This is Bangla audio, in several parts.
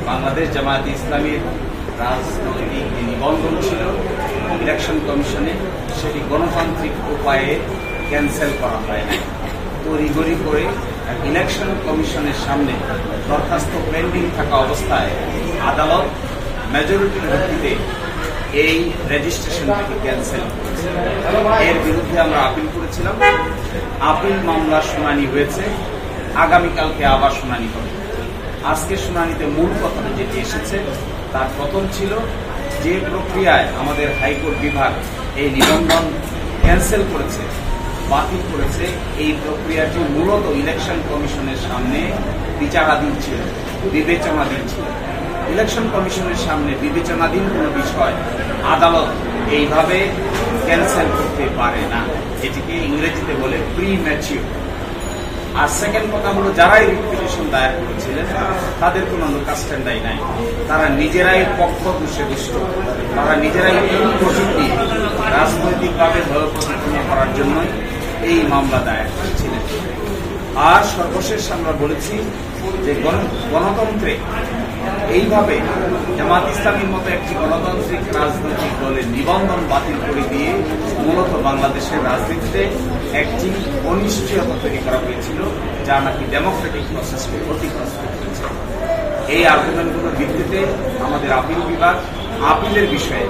বাংলাদেশ জামায়াতে ইসলামীর রাজনৈতিক নিবন্ধন ছিল ইলেকশন কমিশনে, সেটি গণতান্ত্রিক উপায়ে ক্যান্সেল করা হয় না। তড়িঘড়ি করে ইলেকশন কমিশনের সামনে দরখাস্ত পেন্ডিং থাকা অবস্থায় আদালত মেজরিটির ভিত্তিতে এই রেজিস্ট্রেশনটাকে ক্যান্সেল করেছে। এর বিরুদ্ধে আমরা আপিল করেছিলাম। আপিল মামলার শুনানি হয়েছে, আগামীকালকে আবার শুনানি হবে। আজকে শুনানিতে মূল কথাটা যেটি এসেছে তার প্রথম ছিল যে প্রক্রিয়ায় আমাদের হাইকোর্ট বিভাগ এই নিবন্ধন ক্যান্সেল করেছে, বাতিল করেছে, এই প্রক্রিয়াটি মূলত ইলেকশন কমিশনের সামনে বিচারাধীন ছিল, বিবেচনাধীন ছিল। ইলেকশন কমিশনের সামনে বিবেচনাধীন কোন বিষয় আদালত এইভাবে ক্যান্সেল করতে পারে না। এটিকে ইংরেজিতে বলে প্রি ম্যাচিউর। আর সেকেন্ড কথা হলো, যারাই রিপিটিশন দায়ের করেছিলেন তাদের কোনো লোকাস্ট্যান্ডাই নাই। তারা নিজেরাই পক্ষ দুষ্ট, তারা নিজেরাই প্রযুক্তি রাজনৈতিকভাবে ভয় প্রতিপন্ন করার জন্য এই মামলা দায়ের করেছিলেন। আর সর্বশেষ আমরা বলেছি যে গণতন্ত্রে এইভাবে জামাত ইসলামীর মতো একটি গণতান্ত্রিক রাজনৈতিক দলের নিবন্ধন বাতিল করে দিয়ে মূলত বাংলাদেশের রাজনীতিতে একটি অনিশ্চয়তা তৈরি করা হয়েছিল, যা নাকি ডেমোক্রেটিক প্রসেসকে ক্ষতিগ্রস্ত করেছে। এই আর্গুমেন্টগুলোর ভিত্তিতে আমাদের আপিল বিভাগ আপিলের বিষয়ে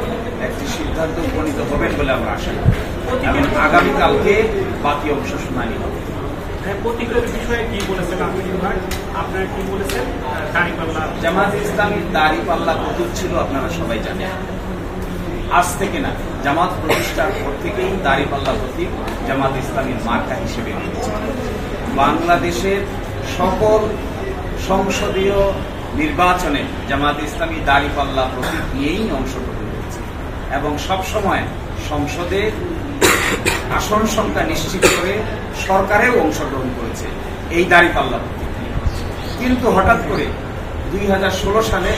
একটি সিদ্ধান্ত উপনীত হবেন বলে আমরা আশা করি এবং আগামীকালকে বাকি অংশ শুনানি হবে। জামায়াতে ইসলামীর দাঁড়িপাল্লা প্রতীক ছিল, আপনারা সবাই জানেন। আজ থেকে না, জামাত প্রতিষ্ঠার পর থেকেই দাঁড়িপাল্লা প্রতীক জামাত ইসলামীর মার্কা হিসেবে নিয়েছে। বাংলাদেশের সকল সংসদীয় নির্বাচনে জামাত ইসলামী দাঁড়িপাল্লা প্রতীক নিয়েই অংশগ্রহণ করেছে এবং সবসময় সংসদে আসন সংখ্যা নিশ্চিত করে সরকারেও অংশগ্রহণ করেছে এই দাঁড়িপাল্লা প্রতীক নিয়ে। কিন্তু হঠাৎ করে 2016 সালে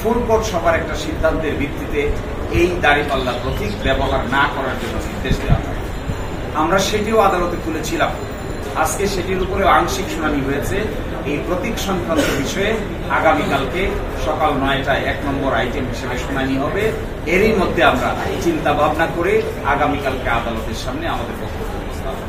ফুল কোর্ট সভার একটা সিদ্ধান্তের ভিত্তিতে এই দাঁড়িপাল্লা প্রতীক ব্যবহার না করার জন্য নির্দেশ দেওয়া হয়। আমরা সেটিও আদালতে তুলেছিলাম। আজকে সেটির উপরে আংশিক শুনানি হয়েছে। এই প্রতীক সংক্রান্ত বিষয়ে আগামীকালকে সকাল 9টায় 1 নম্বর আইটেম হিসেবে শুনানি হবে। এরই মধ্যে আমরা চিন্তা ভাবনা করে আগামীকালকে আদালতের সামনে আমাদের বক্তব্য উপস্থাপন